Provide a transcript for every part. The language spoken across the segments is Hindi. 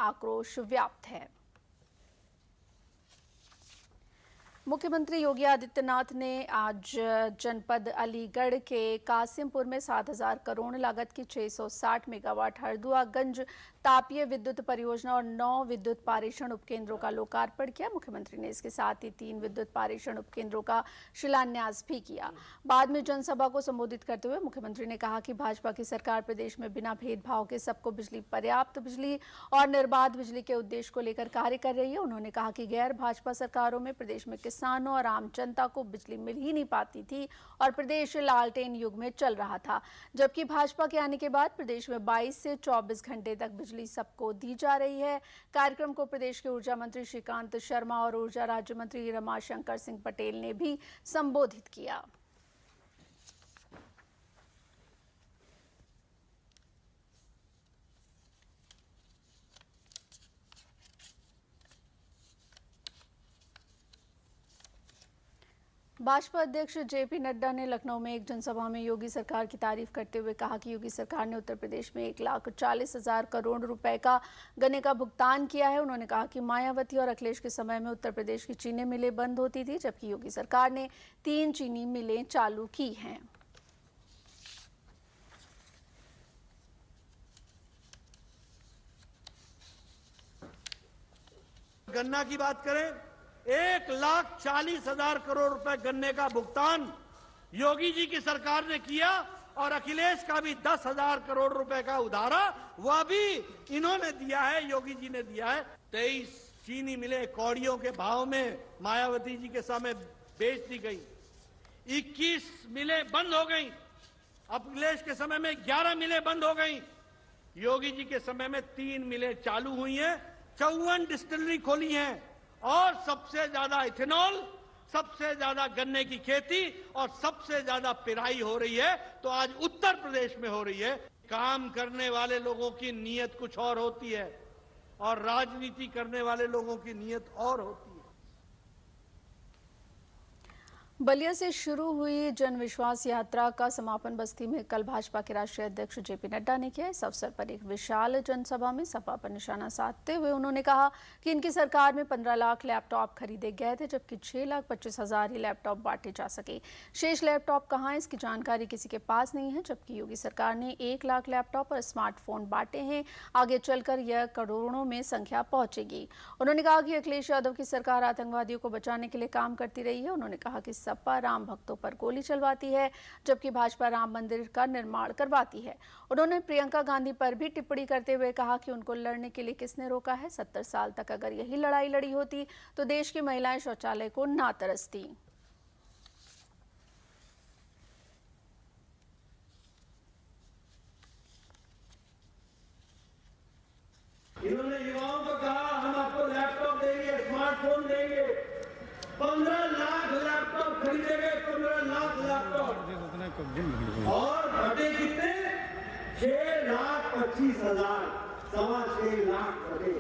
आक्रोश व्याप्त है। मुख्यमंत्री योगी आदित्यनाथ ने आज जनपद अलीगढ़ के कासिमपुर में 7,000 करोड़ लागत की 660 मेगावाट हरदुआगंज तापीय विद्युत परियोजना और 9 विद्युत पारेषण उपकेंद्रों का लोकार्पण किया। मुख्यमंत्री ने इसके साथ ही 3 विद्युत पारेषण उपकेंद्रों का शिलान्यास भी किया। बाद में जनसभा को संबोधित करते हुए मुख्यमंत्री ने कहा कि भाजपा की सरकार प्रदेश में बिना भेदभाव के सबको बिजली, पर्याप्त बिजली और निर्बाध बिजली के उद्देश्य को लेकर कार्य कर रही है। उन्होंने कहा कि गैर भाजपा सरकारों में प्रदेश में किसानों और आम जनता को बिजली मिल ही नहीं पाती थी और प्रदेश लालटेन युग में चल रहा था, जबकि भाजपा के आने के बाद प्रदेश में 22 से 24 घंटे तक बिजली सबको दी जा रही है। कार्यक्रम को प्रदेश के ऊर्जा मंत्री श्रीकांत शर्मा और ऊर्जा राज्य मंत्री रमाशंकर सिंह पटेल ने भी संबोधित किया। भाजपा अध्यक्ष जेपी नड्डा ने लखनऊ में एक जनसभा में योगी सरकार की तारीफ करते हुए कहा कि योगी सरकार ने उत्तर प्रदेश में 1,40,000 करोड़ रुपए का गन्ने का भुगतान किया है। उन्होंने कहा कि मायावती और अखिलेश के समय में उत्तर प्रदेश की चीनी मिलें बंद होती थी, जबकि योगी सरकार ने 3 चीनी मिलें चालू की हैं। गन्ना की बात करें, 1,40,000 करोड़ रुपए गन्ने का भुगतान योगी जी की सरकार ने किया और अखिलेश का भी 10,000 करोड़ रुपए का उधारा वह भी इन्होंने दिया है, योगी जी ने दिया है। 23 चीनी मिलें कौड़ियों के भाव में मायावती जी के समय बेच दी गई, 21 मिलें बंद हो गई, अखिलेश के समय में 11 मिलें बंद हो गई, योगी जी के समय में 3 मिलें चालू हुई हैं, 54 डिस्टिलरी खोली हैं और सबसे ज्यादा इथेनॉल, सबसे ज्यादा गन्ने की खेती और सबसे ज्यादा पिराई हो रही है तो आज उत्तर प्रदेश में हो रही है। काम करने वाले लोगों की नीयत कुछ और होती है और राजनीति करने वाले लोगों की नीयत और होती है। बलिया से शुरू हुई जन विश्वास यात्रा का समापन बस्ती में कल भाजपा के राष्ट्रीय अध्यक्ष जेपी नड्डा ने किया। इस अवसर पर एक विशाल जनसभा में सपा पर निशाना साधते हुए उन्होंने कहा कि इनकी सरकार में 15 लाख लैपटॉप खरीदे गए थे, जबकि 6,25,000 ही लैपटॉप बांटे जा सके। शेष लैपटॉप कहाँ है, इसकी जानकारी किसी के पास नहीं है, जबकि योगी सरकार ने 1 लाख लैपटॉप और स्मार्टफोन बांटे हैं। आगे चलकर यह करोड़ों में संख्या पहुंचेगी। उन्होंने कहा कि अखिलेश यादव की सरकार आतंकवादियों को बचाने के लिए काम करती रही है। उन्होंने कहा कि सपा राम भक्तों पर गोली चलवाती है, जबकि भाजपा राम मंदिर का निर्माण करवाती है। उन्होंने प्रियंका गांधी पर भी टिप्पणी करते हुए कहा कि उनको लड़ने के लिए किसने रोका है। 70 साल तक अगर यही लड़ाई लड़ी होती तो देश की महिलाएं शौचालय को ना तरसती। इन्होंने युवाओं को कहा हम आपको लैपटॉप देंगे, स्मार्टफोन देंगे, 15 लाख लैपटॉप खरीदेंगे, 15 लाख लैपटॉप और बटे कितने, 6,25,000, 6.25 लाख बटे।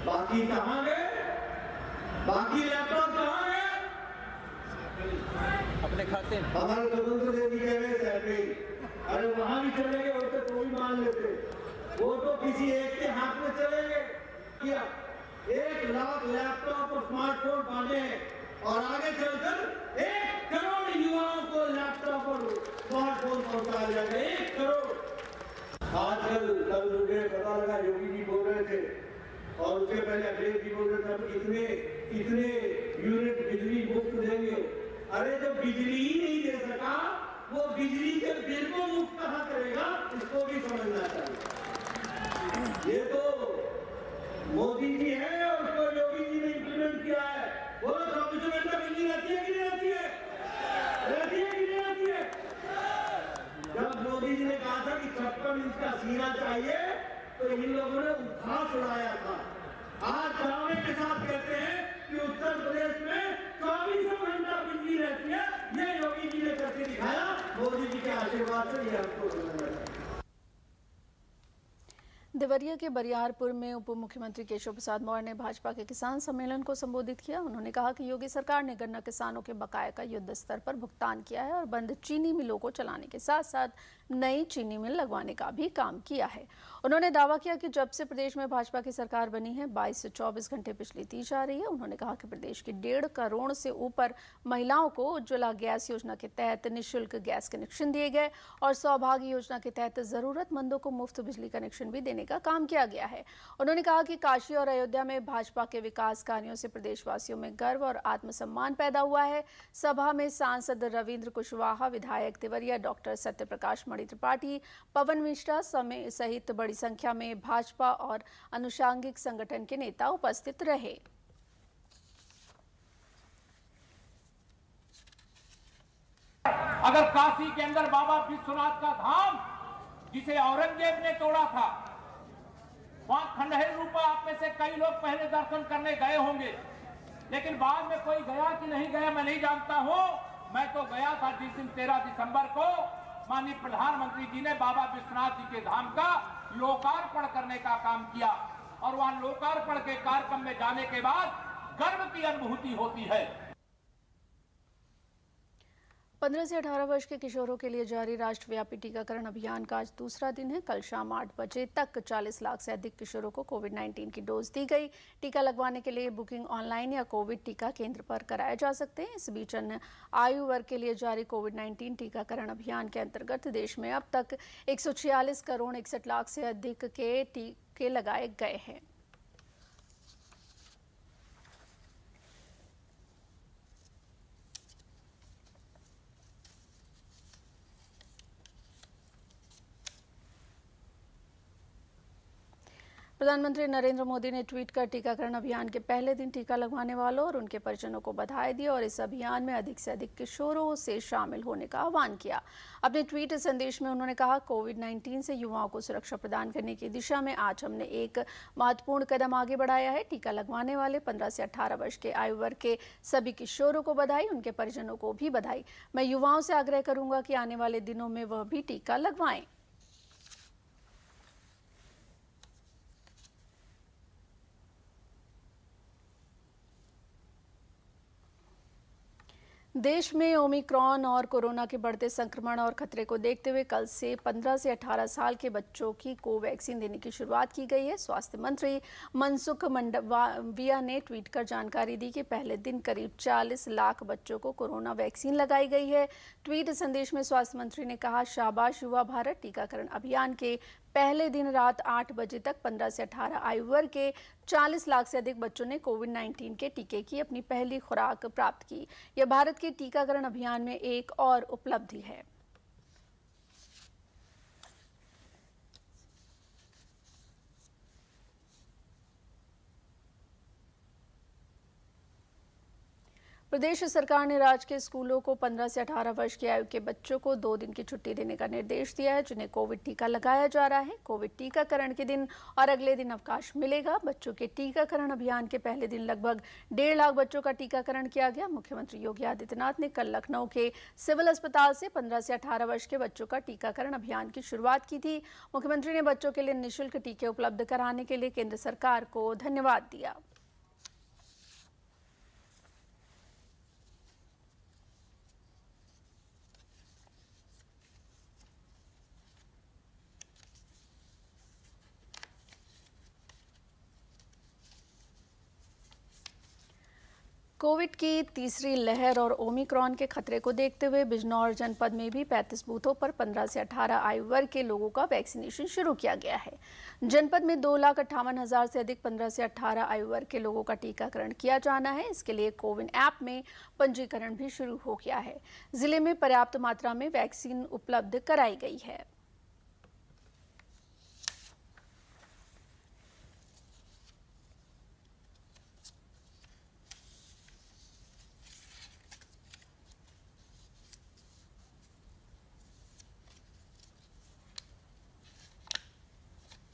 बाकी कहाँ गए, बाकी लैपटॉप कहाँ गए, अपने खाते में। हमारे स्वतंत्र देवी कह रहे सैलरी, अरे वहां भी चलेंगे, वो तो कोई मान लेते, वो तो किसी एक के हाथ में चलेंगे। 1 लाख लैपटॉप और स्मार्टफोन बांटे और आगे चलकर 1 करोड़ युवाओं को लैपटॉप और स्मार्टफोन पहुंचाया जाएगा। 1 करोड़। आजकल कल मुझे पता लगा योगी जी बोल रहे थे और उसके पहले अखिलेश जी बोल रहे थे कितने यूनिट बिजली मुफ्त देंगे। अरे जो बिजली ही नहीं दे सका वो बिजली के बिल को मुफ्त कहां करेगा, इसको भी समझना चाहिए। ये तो मोदी जी है और उसको योगी जी ने इंप्लीमेंट किया है। वो 24 घंटा बिजली रहती है कि नहीं रहती है, रहती है कि नहीं रहती है। जब मोदी जी ने कहा था कि 56 इंच का सीना चाहिए तो इन लोगों ने उपहास उड़ाया था। आज दावे के साथ कहते हैं कि उत्तर प्रदेश में 24 घंटा बिजली रहती है। ये योगी जी ने करके दिखाया, मोदी जी के आशीर्वाद से ये हमको समझना चाहिए। देवरिया के बरियारपुर में उप मुख्यमंत्री केशव प्रसाद मौर्य ने भाजपा के किसान सम्मेलन को संबोधित किया। उन्होंने कहा कि योगी सरकार ने गन्ना किसानों के बकाये का युद्ध स्तर पर भुगतान किया है और बंद चीनी मिलों को चलाने के साथ साथ नई चीनी मिल लगवाने का भी काम किया है। उन्होंने दावा किया कि जब से प्रदेश में भाजपा की सरकार बनी है 22 से 24 घंटे बिजली दी जा रही है। उन्होंने कहा कि प्रदेश की 1.5 करोड़ से ऊपर महिलाओं को उज्ज्वला गैस योजना के तहत निःशुल्क गैस कनेक्शन दिए गए और सौभाग्य योजना के तहत जरूरतमंदों को मुफ्त बिजली कनेक्शन भी देने का काम किया गया है। उन्होंने कहा कि काशी और अयोध्या में भाजपा के विकास कार्यों से प्रदेशवासियों में गर्व और आत्मसम्मान पैदा हुआ है। सभा में सांसद रविंद्र कुशवाहा, विधायक तिवरिया, डॉक्टर सत्यप्रकाश मणि त्रिपाठी, पवन मिश्रा सहित बड़ी संख्या में भाजपा और अनुषांगिक संगठन के नेता उपस्थित रहे। अगर काशी के अंदर बाबा विश्वनाथ का धाम जिसे औरंगजेब ने तोड़ा था, वहां खंडहर रूपा आप में से कई लोग पहले दर्शन करने गए होंगे, लेकिन बाद में कोई गया कि नहीं गया मैं नहीं जानता हूं। मैं तो गया था जिस दिन 13 दिसंबर को माननीय प्रधानमंत्री जी ने बाबा विश्वनाथ जी के धाम का लोकार्पण करने का काम किया और वहां लोकार्पण के कार्यक्रम में जाने के बाद गर्व की अनुभूति होती है। 15 से 18 वर्ष के किशोरों के लिए जारी राष्ट्रव्यापी टीकाकरण अभियान का आज दूसरा दिन है। कल शाम 8 बजे तक 40 लाख से अधिक किशोरों को कोविड-19 की डोज दी गई। टीका लगवाने के लिए बुकिंग ऑनलाइन या कोविड टीका केंद्र पर कराए जा सकते हैं। इस बीच अन्य आयु वर्ग के लिए जारी कोविड-19 टीकाकरण अभियान के अंतर्गत देश में अब तक 146 करोड़ 61 लाख से अधिक के टीके लगाए गए हैं। प्रधानमंत्री नरेंद्र मोदी ने ट्वीट कर टीकाकरण अभियान के पहले दिन टीका लगवाने वालों और उनके परिजनों को बधाई दी और इस अभियान में अधिक से अधिक किशोरों से शामिल होने का आह्वान किया। अपने ट्वीट संदेश में उन्होंने कहा, कोविड-19 से युवाओं को सुरक्षा प्रदान करने की दिशा में आज हमने एक महत्वपूर्ण कदम आगे बढ़ाया है। टीका लगवाने वाले 15 से 18 वर्ष के आयु वर्ग के सभी किशोरों को बधाई, उनके परिजनों को भी बधाई। मैं युवाओं से आग्रह करूंगा कि आने वाले दिनों में वह भी टीका लगवाएं। देश में ओमिक्रॉन और कोरोना के बढ़ते संक्रमण और खतरे को देखते हुए कल से 15 से 18 साल के बच्चों की कोवैक्सीन देने की शुरुआत की गई है। स्वास्थ्य मंत्री मनसुख मंडाविया ने ट्वीट कर जानकारी दी कि पहले दिन करीब 40 लाख बच्चों को कोरोना वैक्सीन लगाई गई है। ट्वीट संदेश में स्वास्थ्य मंत्री ने कहा, शाबाश युवा भारत। टीकाकरण अभियान के पहले दिन रात 8 बजे तक 15 से 18 आयु वर्ग के 40 लाख से अधिक बच्चों ने कोविड-19 के टीके की अपनी पहली खुराक प्राप्त की। यह भारत के टीकाकरण अभियान में एक और उपलब्धि है। प्रदेश सरकार ने राज्य के स्कूलों को 15 से 18 वर्ष की आयु के बच्चों को 2 दिन की छुट्टी देने का निर्देश दिया है, जिन्हें कोविड टीका लगाया जा रहा है। कोविड टीकाकरण के दिन और अगले दिन अवकाश मिलेगा। बच्चों के टीकाकरण अभियान के पहले दिन लगभग 1.5 लाख बच्चों का टीकाकरण किया गया। मुख्यमंत्री योगी आदित्यनाथ ने कल लखनऊ के सिविल अस्पताल से 15 से 18 वर्ष के बच्चों का टीकाकरण अभियान की शुरुआत की थी। मुख्यमंत्री ने बच्चों के लिए निःशुल्क टीके उपलब्ध कराने के लिए केंद्र सरकार को धन्यवाद दिया। कोविड की तीसरी लहर और ओमिक्रॉन के खतरे को देखते हुए बिजनौर जनपद में भी 35 बूथों पर 15 से 18 आयु वर्ग के लोगों का वैक्सीनेशन शुरू किया गया है। जनपद में 2,58,000 से अधिक 15 से 18 आयु वर्ग के लोगों का टीकाकरण किया जाना है। इसके लिए कोविन ऐप में पंजीकरण भी शुरू हो गया है। जिले में पर्याप्त मात्रा में वैक्सीन उपलब्ध कराई गई है।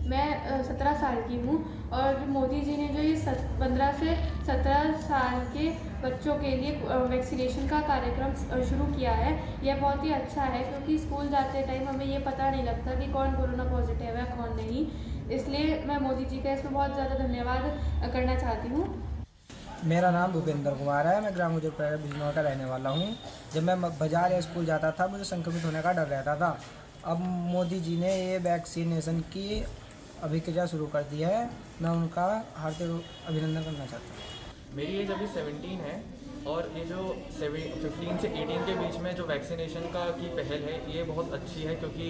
मैं 17 साल की हूँ और मोदी जी ने जो ये 15 से 17 साल के बच्चों के लिए वैक्सीनेशन का कार्यक्रम शुरू किया है, यह बहुत ही अच्छा है क्योंकि स्कूल जाते टाइम हमें ये पता नहीं लगता कि कौन कोरोना पॉजिटिव है कौन नहीं। इसलिए मैं मोदी जी का इसमें बहुत ज़्यादा धन्यवाद करना चाहती हूँ। मेरा नाम भूपेंद्र कुमार है। मैं ग्राम गुजरपुर बिजनौर का रहने वाला हूँ। जब मैं बाजार या स्कूल जाता था मुझे संक्रमित होने का डर रहता था। अब मोदी जी ने ये वैक्सीनेशन की अभिक्रिया शुरू कर दी है, मैं उनका हार्दिक अभिनंदन करना चाहता हूँ। मेरी एज अभी 17 है और ये जो 15 से 18 के बीच में जो वैक्सीनेशन की पहल है ये बहुत अच्छी है, क्योंकि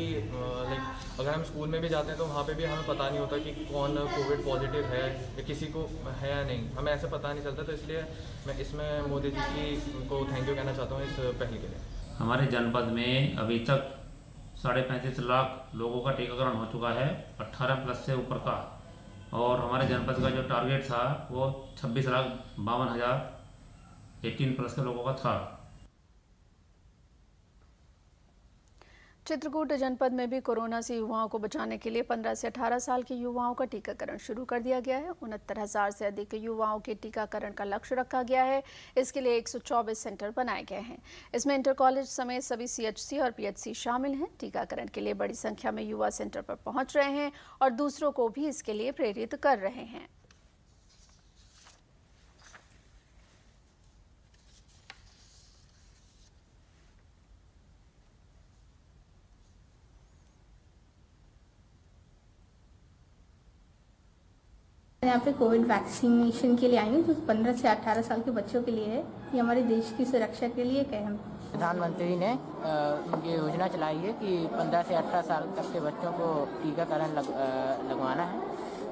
लाइक अगर हम स्कूल में भी जाते हैं तो वहाँ पे भी हमें पता नहीं होता कि कौन कोविड पॉजिटिव है या किसी को है या नहीं, हमें ऐसे पता नहीं चलता। तो इसलिए मैं इसमें मोदी जी को थैंक यू कहना चाहता हूँ इस पहल के लिए। हमारे जनपद में अभी तक 35.5 लाख लोगों का टीकाकरण हो चुका है 18 प्लस से ऊपर का, और हमारे जनपद का जो टारगेट था वो 26,52,000 18 प्लस के लोगों का था। चित्रकूट जनपद में भी कोरोना से युवाओं को बचाने के लिए 15 से 18 साल के युवाओं का टीकाकरण शुरू कर दिया गया है। 69,000 से अधिक युवाओं के टीकाकरण का लक्ष्य रखा गया है। इसके लिए 124 सेंटर बनाए गए हैं। इसमें इंटर कॉलेज समेत सभी CHC और PHC शामिल हैं। टीकाकरण के लिए बड़ी संख्या में युवा सेंटर पर पहुंच रहे हैं और दूसरों को भी इसके लिए प्रेरित कर रहे हैं। यहाँ पे कोविड वैक्सीनेशन के लिए आई हूँ, जो 15 से 18 साल के बच्चों के लिए है। ये हमारे देश की सुरक्षा के लिए एक अहम। प्रधानमंत्री ने ये योजना चलाई है कि 15 से 18 साल तक के बच्चों को टीकाकरण लगवाना है।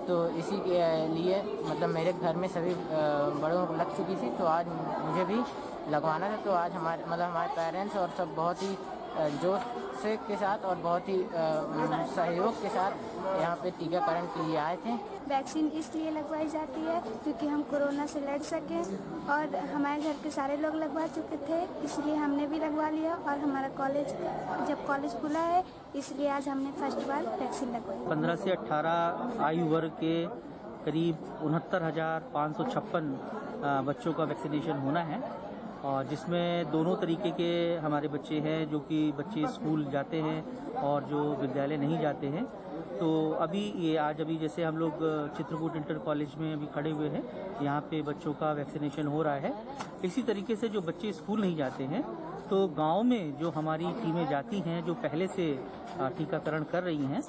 तो इसी के लिए मतलब मेरे घर में सभी बड़ों को लग चुकी थी, तो आज मुझे भी लगवाना था। तो आज हमारे पेरेंट्स और सब बहुत ही जोश से के साथ और बहुत ही सहयोग के साथ यहाँ पे टीकाकरण के लिए आए थे। वैक्सीन इसलिए लगवाई जाती है क्योंकि हम कोरोना से लड़ सकें, और हमारे घर के सारे लोग लगवा चुके थे, इसलिए हमने भी लगवा लिया। और हमारा कॉलेज खुला है, इसलिए आज हमने फर्स्ट बार वैक्सीन लगवाई। 15 से 18 आयु वर्ग के करीब 69,556 बच्चों का वैक्सीनेशन होना है, और जिसमें दोनों तरीके के हमारे बच्चे हैं, जो कि बच्चे स्कूल जाते हैं और जो विद्यालय नहीं जाते हैं। तो अभी जैसे हम लोग चित्रकूट इंटर कॉलेज में अभी खड़े हुए हैं, यहाँ पे बच्चों का वैक्सीनेशन हो रहा है। इसी तरीके से जो बच्चे स्कूल नहीं जाते हैं, तो गांव में जो हमारी टीमें जाती हैं, जो पहले से टीकाकरण कर रही हैं,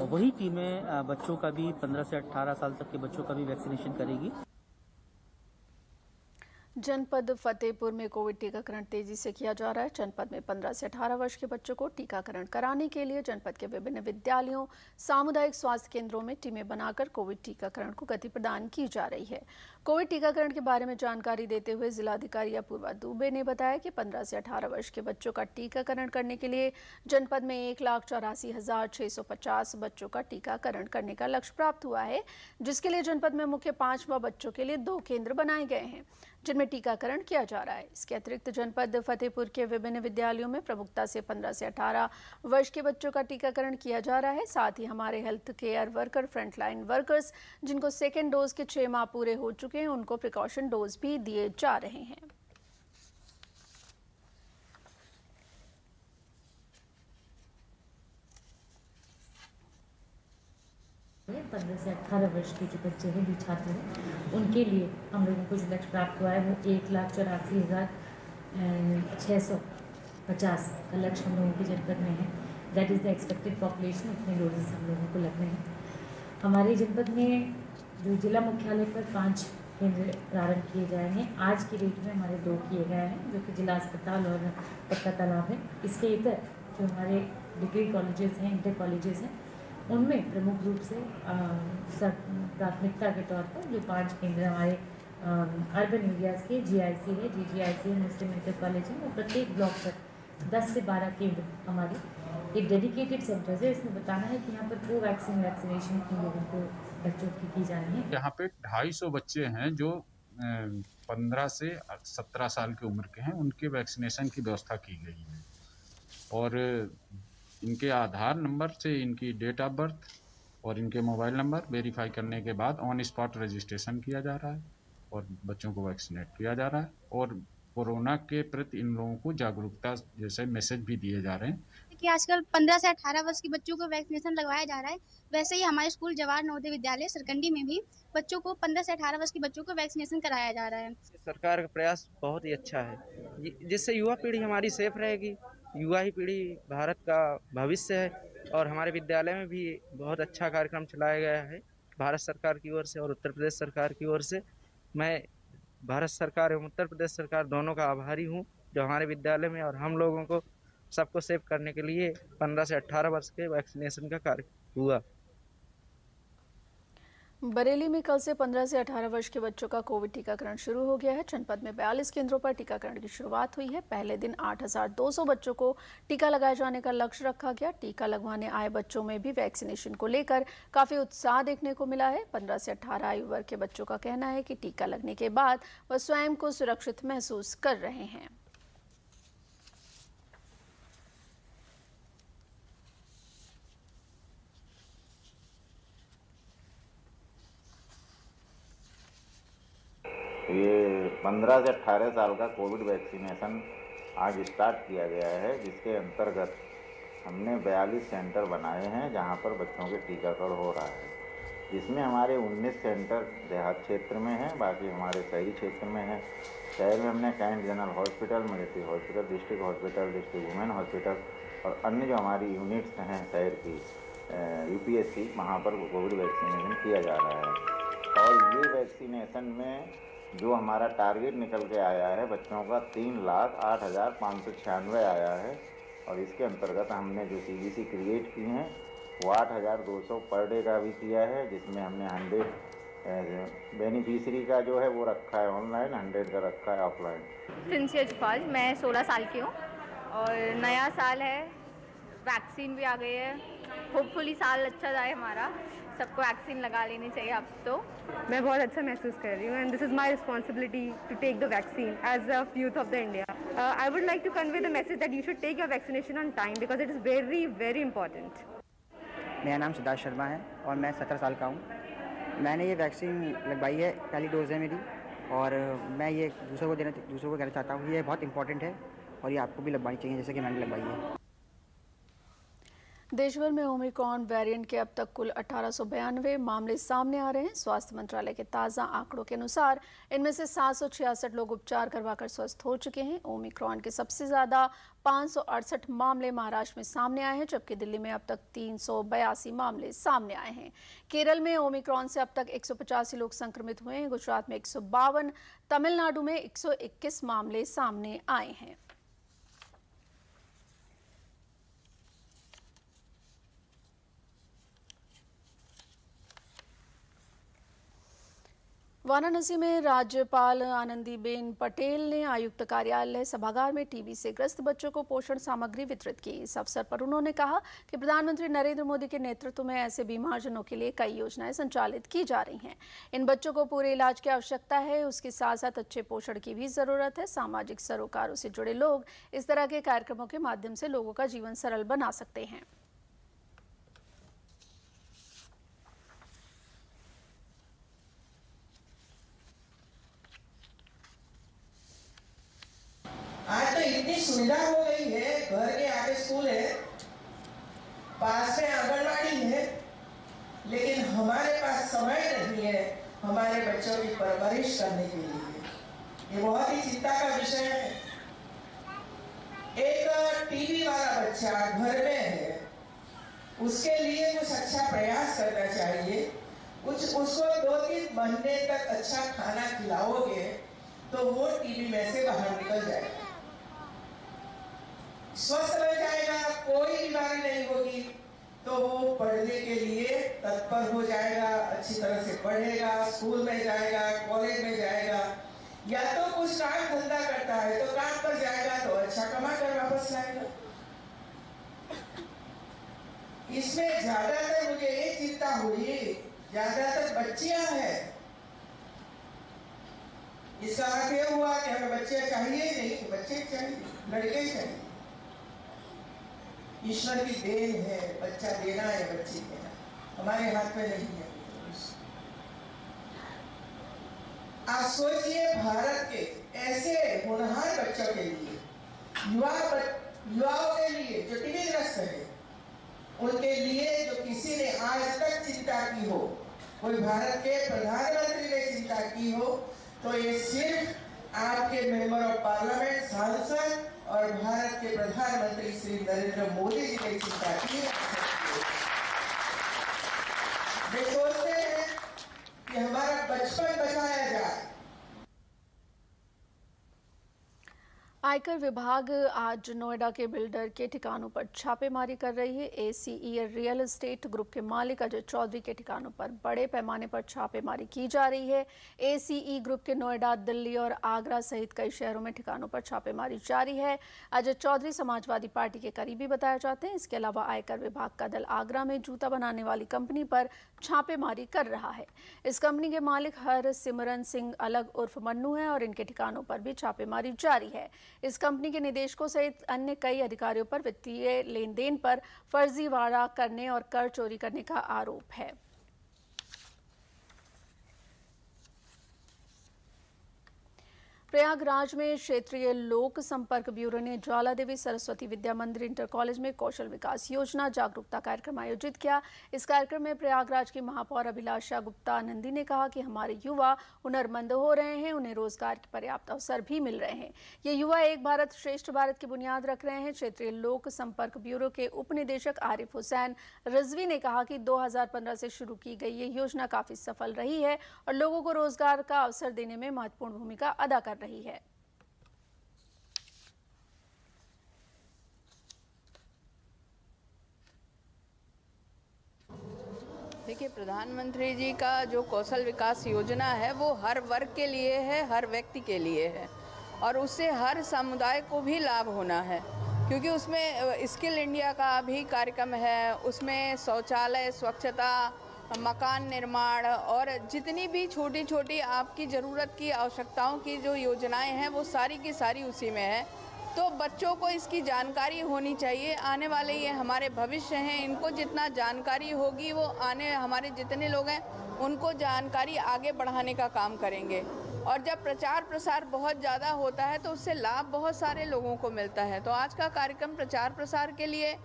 वही टीमें बच्चों का भी 15 से 18 साल तक के बच्चों का भी वैक्सीनेशन करेगी। जनपद फतेहपुर में कोविड टीकाकरण तेजी से किया जा रहा है। जनपद में 15 से 18 वर्ष के बच्चों को टीकाकरण कराने के लिए जनपद के विभिन्न विद्यालयों, सामुदायिक स्वास्थ्य केंद्रों में टीमें बनाकर कोविड टीकाकरण को गति प्रदान की जा रही है। कोविड टीकाकरण के बारे में जानकारी देते हुए जिलाधिकारी अपूर्वा दुबे ने बताया कि 15 से 18 वर्ष के बच्चों का टीकाकरण करने के लिए जनपद में 1,84,650 बच्चों का टीकाकरण करने का लक्ष्य प्राप्त हुआ है, जिसके लिए जनपद में मुख्य 5 बच्चों के लिए 2 केंद्र बनाए गए हैं, जिनमें टीकाकरण किया जा रहा है। इसके अतिरिक्त जनपद फतेहपुर के विभिन्न विद्यालयों में प्रमुखता से 15 से 18 वर्ष के बच्चों का टीकाकरण किया जा रहा है। साथ ही हमारे health care worker, frontline workers जिनको सेकेंड डोज के 6 माह पूरे हो चुके हैं, उनको प्रिकॉशन डोज भी दिए जा रहे हैं। 15 से 18 वर्ष के जो बच्चे हैं, जो छात्र हैं, उनके लिए हम लोगों को जो लक्ष्य प्राप्त हुआ है वो 1,84,650 का लक्ष्य हम लोगों के जनपद में है। That is the expected population. उतने डोजेस हम लोगों को लगने हैं। हमारे जनपद में जो जिला मुख्यालय पर 5 केंद्र प्रारंभ किए गए हैं। आज की डेट में हमारे 2 किए गए हैं, जो कि जिला अस्पताल और पक्का तालाब है। इसके इतर जो हमारे डिग्री कॉलेजेस हैं, इंटर कॉलेजेस हैं, उनमें प्रमुख रूप से प्राथमिकता के तौर पर जो 5 केंद्र हमारे अर्बन एरियाज़ के GIC है, DGIC है, मुस्लिम इंटर कॉलेज है, और प्रत्येक ब्लॉक पर 10 से 12 केंद्र हमारे एक डेडिकेटेड सेंटर्स है। इसमें बताना है कि यहाँ पर वैक्सीनेशन हम लोगों को बच्चों की जानी है। यहाँ पे 250 बच्चे हैं जो 15 से 17 साल की उम्र के हैं, उनके वैक्सीनेशन की व्यवस्था की गई है, और इनके आधार नंबर से इनकी डेट ऑफ बर्थ और इनके मोबाइल नंबर वेरीफाई करने के बाद ऑन स्पॉट रजिस्ट्रेशन किया जा रहा है और बच्चों को वैक्सीनेट किया जा रहा है। और कोरोना के प्रति इन लोगों को जागरूकता जैसे मैसेज भी दिए जा रहे हैं कि आजकल 15 से 18 वर्ष के बच्चों को वैक्सीनेशन लगवाया जा रहा है। वैसे ही हमारे स्कूल जवाहर नवोदय विद्यालय सरकंडी में भी बच्चों को 15 से 18 वर्ष के बच्चों को वैक्सीनेशन कराया जा रहा है। सरकार का प्रयास बहुत ही अच्छा है, जिससे युवा पीढ़ी हमारी सेफ रहेगी। युवा ही पीढ़ी भारत का भविष्य है, और हमारे विद्यालय में भी बहुत अच्छा कार्यक्रम चलाया गया है भारत सरकार की ओर से और उत्तर प्रदेश सरकार की ओर से। मैं भारत सरकार एवं उत्तर प्रदेश सरकार दोनों का आभारी हूँ जो हमारे विद्यालय में और हम लोगों को सबको सेव करने के लिए 15 से 18 वर्ष के वैक्सीनेशन का कार्य हुआ। बरेली में कल से 15 से 18 वर्ष के बच्चों का कोविड टीकाकरण शुरू हो गया है। जनपद में 42 केंद्रों पर टीकाकरण की शुरुआत हुई है। पहले दिन 8,200 बच्चों को टीका लगाए जाने का लक्ष्य रखा गया। टीका लगवाने आए बच्चों में भी वैक्सीनेशन को लेकर काफी उत्साह देखने को मिला है। 15 से 18 आयु वर्ग के बच्चों का कहना है कि टीका लगने के बाद वह स्वयं को सुरक्षित महसूस कर रहे हैं। ये 15 से 18 साल का कोविड वैक्सीनेशन आज स्टार्ट किया गया है, जिसके अंतर्गत हमने 42 सेंटर बनाए हैं जहां पर बच्चों के टीकाकरण हो रहा है, जिसमें हमारे 19 सेंटर देहात क्षेत्र में हैं, बाकी हमारे शहरी क्षेत्र में हैं। शहर में हमने Cantt general hospital, military hospital, district hospital, district women hospital और अन्य जो हमारी यूनिट्स हैं शहर की UPSC, वहाँ पर कोविड वैक्सीनेशन किया जा रहा है। और ये वैक्सीनेशन में जो हमारा टारगेट निकल के आया है बच्चों का 3,08,596 आया है और इसके अंतर्गत हमने जो CBC क्रिएट की हैं वो 8,200 पर डे का भी किया है, जिसमें हमने 100 बेनिफिशरी का जो है वो रखा है ऑनलाइन, 100 का रखा है ऑफलाइन। प्रिंसी अजफाल, मैं 16 साल की हूँ और नया साल है, वैक्सीन भी आ गई है। होपफुली साल अच्छा जाए हमारा, सबको वैक्सीन लगा लेनी चाहिए अब तो। मैं बहुत अच्छा महसूस कर रही हूँ and this is my responsibility to take the vaccine as a youth of the India. I would like to convey the message that you should take your vaccination on time because it is very very important. मेरा नाम सिद्धार्थ शर्मा है और मैं 17 साल का हूँ। मैंने ये वैक्सीन लगवाई है, पहली डोज है मेरी और मैं ये दूसरों को कहना चाहता हूँ ये बहुत इंपॉर्टेंट है और ये आपको भी लगवानी चाहिए जैसे कि मैंने लगवाई है। देश भर में ओमिक्रॉन वेरिएंट के अब तक कुल 1892 मामले सामने आ रहे हैं। स्वास्थ्य मंत्रालय के ताज़ा आंकड़ों के अनुसार इनमें से 766 लोग उपचार करवाकर स्वस्थ हो चुके हैं। ओमिक्रॉन के सबसे ज़्यादा 568 मामले महाराष्ट्र में सामने आए हैं, जबकि दिल्ली में अब तक 382 मामले सामने आए हैं। केरल में ओमिक्रॉन से अब तक 185 लोग संक्रमित हुए हैं। गुजरात में 152, तमिलनाडु में 121 मामले सामने आए हैं। वाराणसी में राज्यपाल आनंदीबेन पटेल ने आयुक्त कार्यालय सभागार में टीबी से ग्रस्त बच्चों को पोषण सामग्री वितरित की। इस अवसर पर उन्होंने कहा कि प्रधानमंत्री नरेंद्र मोदी के नेतृत्व में ऐसे बीमारजनों के लिए कई योजनाएं संचालित की जा रही हैं। इन बच्चों को पूरे इलाज की आवश्यकता है, उसके साथ साथ अच्छे पोषण की भी जरूरत है। सामाजिक सरोकारों से जुड़े लोग इस तरह के कार्यक्रमों के माध्यम से लोगों का जीवन सरल बना सकते हैं। आज तो इतनी सुविधा हो गई है, घर के आगे स्कूल है, पास में आंगनवाड़ी है, लेकिन हमारे पास समय नहीं है हमारे बच्चों की परवरिश करने के लिए। ये बहुत ही चिंता का विषय है। एक टीबी वाला बच्चा घर में है, उसके लिए कुछ अच्छा प्रयास करना चाहिए। उसको 2-3 महीने तक अच्छा खाना खिलाओगे तो वो टीबी में से बाहर निकल जाएगा, स्वस्थ रह जाएगा, कोई बीमारी नहीं होगी, तो वो पढ़ने के लिए तत्पर हो जाएगा, अच्छी तरह से पढ़ेगा, स्कूल में जाएगा, कॉलेज में जाएगा, या तो कुछ काम धंधा करता है तो काम पर जाएगा तो अच्छा कमा कर वापस लाएगा। इसमें ज्यादातर मुझे ये चिंता हुई, ज्यादातर बच्चियां हैं। इसका अर्थ यह हुआ कि हमें बच्चे चाहिए नहीं, बच्चे चाहिए, लड़के चाहिए। ईश्वर की देन है, बच्चा देना है, बच्ची देना हमारे हाथ में नहीं है। आप सोचिए भारत के ऐसे होनहार बच्चों के लिए, युवाओं के लिए जो टीबीग्रस्त है, उनके लिए जो किसी ने आज तक चिंता की हो, कोई भारत के प्रधानमंत्री ने चिंता की हो, तो ये सिर्फ आपके मेंबर ऑफ पार्लियामेंट, सांसद और भारत के प्रधानमंत्री श्री नरेंद्र मोदी जी ने चिंता की है। वे सोचते हैं कि हमारा बचपन बचाया जाए। आयकर विभाग आज नोएडा के बिल्डर के ठिकानों पर छापेमारी कर रही है। एसीई रियल एस्टेट ग्रुप के मालिक अजय चौधरी के ठिकानों पर बड़े पैमाने पर छापेमारी की जा रही है। एसीई ग्रुप के नोएडा, दिल्ली और आगरा सहित कई शहरों में ठिकानों पर छापेमारी जारी है। अजय चौधरी समाजवादी पार्टी के करीबी बताए जाते हैं। इसके अलावा आयकर विभाग का दल आगरा में जूता बनाने वाली कंपनी पर छापेमारी कर रहा है। इस कंपनी के मालिक हरसिमरन सिंह अलग उर्फ मन्नू है और इनके ठिकानों पर भी छापेमारी जारी है। इस कंपनी के निदेशकों सहित अन्य कई अधिकारियों पर वित्तीय लेन देन पर फर्जीवाड़ा करने और कर चोरी करने का आरोप है। प्रयागराज में क्षेत्रीय लोक संपर्क ब्यूरो ने ज्वाला देवी सरस्वती विद्या मंदिर इंटर कॉलेज में कौशल विकास योजना जागरूकता कार्यक्रम आयोजित किया। इस कार्यक्रम में प्रयागराज की महापौर अभिलाषा गुप्ता आनंदी ने कहा कि हमारे युवा हुनरमंद हो रहे हैं, उन्हें रोजगार के पर्याप्त अवसर भी मिल रहे हैं। ये युवा एक भारत श्रेष्ठ भारत की बुनियाद रख रहे हैं। क्षेत्रीय लोक संपर्क ब्यूरो के उप निदेशक आरिफ हुसैन रिजवी ने कहा कि 2015 से शुरू की गई ये योजना काफी सफल रही है और लोगों को रोजगार का अवसर देने में महत्वपूर्ण भूमिका अदा कर रही है। देखिए, प्रधानमंत्री जी का जो कौशल विकास योजना है वो हर वर्ग के लिए है, हर व्यक्ति के लिए है और उससे हर समुदाय को भी लाभ होना है, क्योंकि उसमें स्किल इंडिया का भी कार्यक्रम है। उसमें शौचालय, स्वच्छता, मकान निर्माण और जितनी भी छोटी छोटी आपकी ज़रूरत की आवश्यकताओं की जो योजनाएं हैं वो सारी की सारी उसी में है। तो बच्चों को इसकी जानकारी होनी चाहिए। आने वाले ये हमारे भविष्य हैं, इनको जितना जानकारी होगी वो आने हमारे जितने लोग हैं उनको जानकारी आगे बढ़ाने का काम करेंगे। और जब प्रचार प्रसार बहुत ज़्यादा होता है तो उससे लाभ बहुत सारे लोगों को मिलता है। तो आज का कार्यक्रम प्रचार प्रसार के लिए,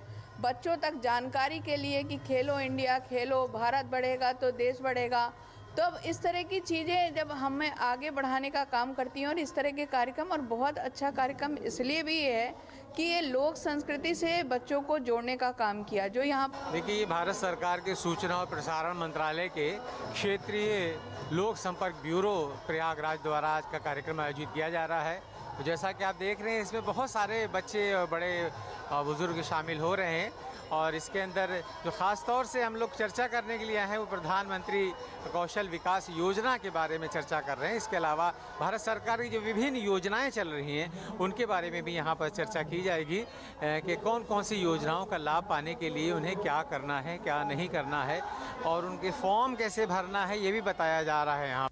बच्चों तक जानकारी के लिए कि खेलो इंडिया, खेलो भारत बढ़ेगा तो देश बढ़ेगा। तो अब इस तरह की चीज़ें जब हमें आगे बढ़ाने का काम करती हैं और इस तरह के कार्यक्रम, और बहुत अच्छा कार्यक्रम इसलिए भी है कि ये लोक संस्कृति से बच्चों को जोड़ने का काम किया। जो यहाँ देखिए, ये भारत सरकार के सूचना और प्रसारण मंत्रालय के क्षेत्रीय लोक संपर्क ब्यूरो प्रयागराज द्वारा आज का कार्यक्रम आयोजित किया जा रहा है। तो जैसा कि आप देख रहे हैं, इसमें बहुत सारे बच्चे और बड़े बुजुर्ग शामिल हो रहे हैं और इसके अंदर जो ख़ास तौर से हम लोग चर्चा करने के लिए आए हैं वो प्रधानमंत्री कौशल विकास योजना के बारे में चर्चा कर रहे हैं। इसके अलावा भारत सरकार की जो विभिन्न योजनाएं चल रही हैं उनके बारे में भी यहाँ पर चर्चा की जाएगी कि कौन कौन सी योजनाओं का लाभ पाने के लिए उन्हें क्या करना है, क्या नहीं करना है और उनके फॉर्म कैसे भरना है, ये भी बताया जा रहा है। यहाँ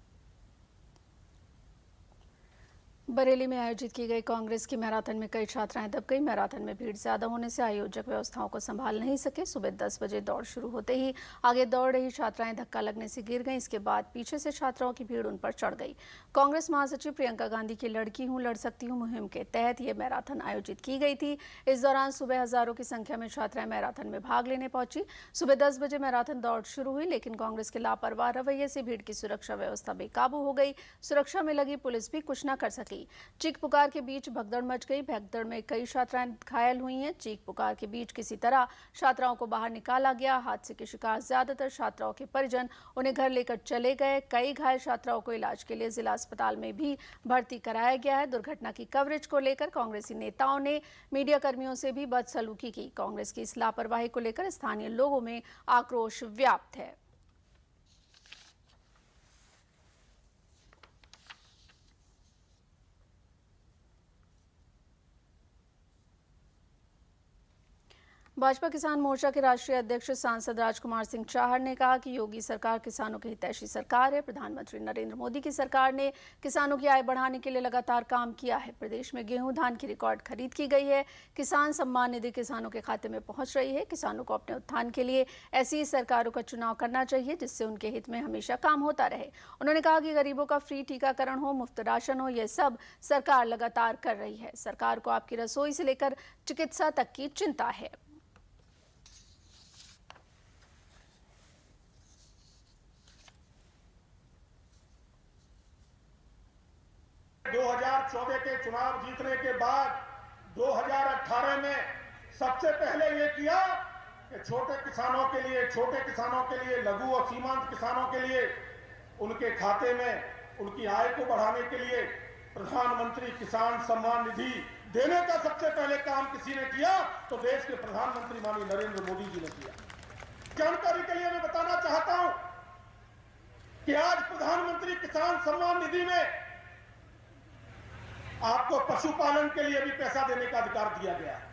बरेली में आयोजित की गई कांग्रेस की मैराथन में कई छात्राएं दब गई। मैराथन में भीड़ ज्यादा होने से आयोजक व्यवस्थाओं को संभाल नहीं सके। सुबह 10 बजे दौड़ शुरू होते ही आगे दौड़ रही छात्राएं धक्का लगने से गिर गईं। इसके बाद पीछे से छात्राओं की भीड़ उन पर चढ़ गई। कांग्रेस महासचिव प्रियंका गांधी की लड़की हूं लड़ सकती हूं मुहिम के तहत ये मैराथन आयोजित की गई थी। इस दौरान सुबह हजारों की संख्या में छात्राएं मैराथन में भाग लेने पहुंची। सुबह 10 बजे मैराथन दौड़ शुरू हुई, लेकिन कांग्रेस के लापरवाह रवैये से भीड़ की सुरक्षा व्यवस्था बेकाबू हो गई। सुरक्षा में लगी पुलिस भी कुछ न कर सकी। चीख पुकार के बीच भगदड़ मच गई। भगदड़ में कई छात्राएं घायल हुई हैं। चीख पुकार के बीच किसी तरह छात्राओं को बाहर निकाला गया। हादसे के शिकार ज्यादातर छात्राओं के परिजन, उन्हें घर लेकर चले गए। कई घायल छात्राओं को इलाज के लिए जिला अस्पताल में भी भर्ती कराया गया है। दुर्घटना की कवरेज को लेकर कांग्रेसी नेताओं ने मीडिया कर्मियों से भी बदसलूकी की। कांग्रेस की इस लापरवाही को लेकर स्थानीय लोगों में आक्रोश व्याप्त है। भाजपा किसान मोर्चा के राष्ट्रीय अध्यक्ष सांसद राजकुमार सिंह चाहर ने कहा कि योगी सरकार किसानों की हितैषी सरकार है। प्रधानमंत्री नरेंद्र मोदी की सरकार ने किसानों की आय बढ़ाने के लिए लगातार काम किया है। प्रदेश में गेहूं धान की रिकॉर्ड खरीद की गई है। किसान सम्मान निधि किसानों के खाते में पहुंच रही है। किसानों को अपने उत्थान के लिए ऐसी सरकारों का चुनाव करना चाहिए जिससे उनके हित में हमेशा काम होता रहे। उन्होंने कहा कि गरीबों का फ्री टीकाकरण हो, मुफ्त राशन हो, यह सब सरकार लगातार कर रही है। सरकार को आपकी रसोई से लेकर चिकित्सा तक की चिंता है। 2014 के चुनाव जीतने के बाद 2018 में सबसे पहले ये किया कि छोटे किसानों के लिए, लघु और सीमांत किसानों के लिए उनके खाते में उनकी आय को बढ़ाने के लिए प्रधानमंत्री किसान सम्मान निधि देने का सबसे पहले काम किसी ने किया तो देश के प्रधानमंत्री माननीय नरेंद्र मोदी जी ने किया। जानकारी के लिए मैं बताना चाहता हूं कि आज प्रधानमंत्री किसान सम्मान निधि में आपको पशुपालन के लिए भी पैसा देने का अधिकार दिया गया है,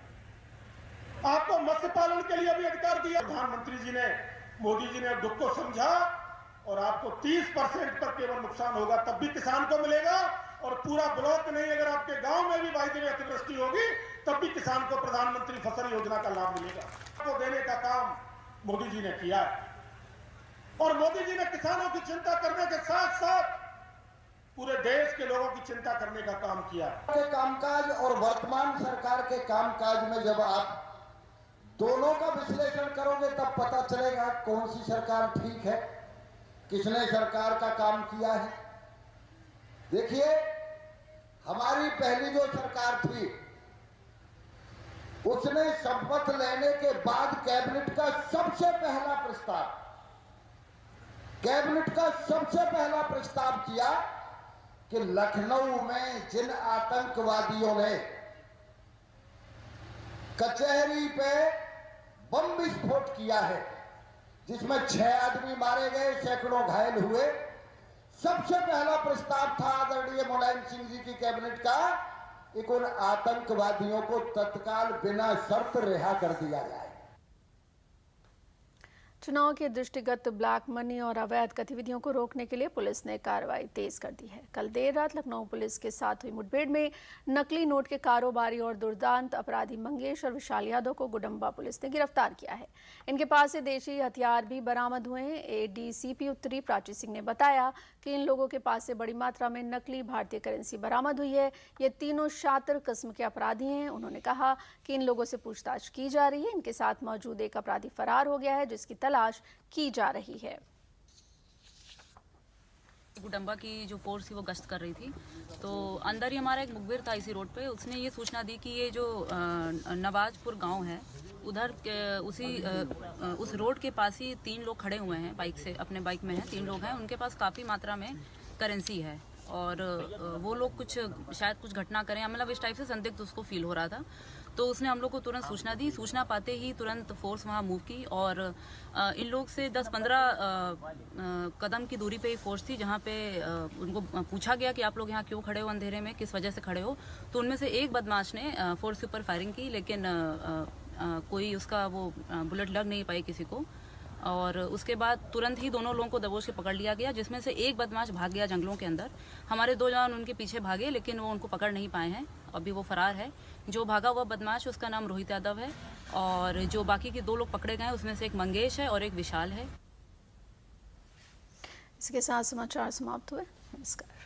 आपको मत्स्य पालन के लिए भी अधिकार दिया। प्रधानमंत्री जी ने, मोदी जी ने दुख को समझा और आपको 30% पर केवल नुकसान होगा तब भी किसान को मिलेगा, और पूरा ब्लॉक नहीं, अगर आपके गांव में भी वायदे में अतिवृष्टि होगी तब भी किसान को प्रधानमंत्री फसल योजना का लाभ मिलेगा। तो देने का काम मोदी जी ने किया है, और मोदी जी ने किसानों की चिंता करने के साथ साथ पूरे देश के लोगों की चिंता करने का काम किया है। कामकाज और वर्तमान सरकार के कामकाज में जब आप दोनों का विश्लेषण करोगे तब पता चलेगा कौन सी सरकार ठीक है, किसने सरकार का काम किया है। देखिए, हमारी पहली जो सरकार थी उसने शपथ लेने के बाद कैबिनेट का सबसे पहला प्रस्ताव किया कि लखनऊ में जिन आतंकवादियों ने कचहरी पे बम विस्फोट किया है, जिसमें 6 आदमी मारे गए, सैकड़ों घायल हुए, सबसे पहला प्रस्ताव था आदरणीय मुलायम सिंह जी की कैबिनेट का कि उन आतंकवादियों को तत्काल बिना शर्त रिहा कर दिया जाए। चुनाव के दृष्टिगत ब्लैक मनी और अवैध गतिविधियों को रोकने के लिए पुलिस ने कार्रवाई तेज कर दी है। कल देर रात लखनऊ पुलिस के साथ हुई मुठभेड़ में नकली नोट के कारोबारी और दुर्दांत अपराधी मंगेश और विशाल यादव को गुडम्बा पुलिस ने गिरफ्तार किया है। इनके पास से देशी हथियार भी बरामद हुए हैं। एडीसीपी उत्तरी प्राची सिंह ने बताया कि इन लोगों के पास से बड़ी मात्रा में नकली भारतीय करेंसी बरामद हुई है। ये तीनों शातिर किस्म के अपराधी हैं। उन्होंने कहा कि इन लोगों से पूछताछ की जा रही है। इनके साथ मौजूद एक अपराधी फरार हो गया है, जिसकी तलाश की जा रही है। गुडम्बा की जो फोर्स थी वो गश्त कर रही थी, तो अंदर ही हमारा एक मुखबिर था इसी रोड पे। उसने ये सूचना दी कि ये जो नवाजपुर गांव है उधर उस रोड के पास ही 3 लोग खड़े हुए हैं, बाइक से अपने बाइक में हैं, 3 लोग हैं। उनके पास काफ़ी मात्रा में करेंसी है और वो लोग शायद कुछ घटना करें, मतलब इस टाइप से संदिग्ध उसको फील हो रहा था। तो उसने हम लोग को तुरंत सूचना दी। सूचना पाते ही तुरंत फोर्स वहाँ मूव की और इन लोग से 10-15 कदम की दूरी पे ही फोर्स थी, जहाँ पे उनको पूछा गया कि आप लोग यहाँ क्यों खड़े हो अंधेरे में, किस वजह से खड़े हो। तो उनमें से एक बदमाश ने फोर्स के ऊपर फायरिंग की, लेकिन कोई उसका वो बुलेट लग नहीं पाई किसी को। और उसके बाद तुरंत ही दोनों लोगों को दबोच के पकड़ लिया गया, जिसमें से एक बदमाश भाग गया जंगलों के अंदर। हमारे 2 जवान उनके पीछे भागे, लेकिन वो उनको पकड़ नहीं पाए हैं, अभी वो फरार है। जो भागा हुआ बदमाश उसका नाम रोहित यादव है और जो बाकी के 2 लोग पकड़े गए उसमें से एक मंगेश है और एक विशाल है। इसके साथ समाचार समाप्त हुए। नमस्कार।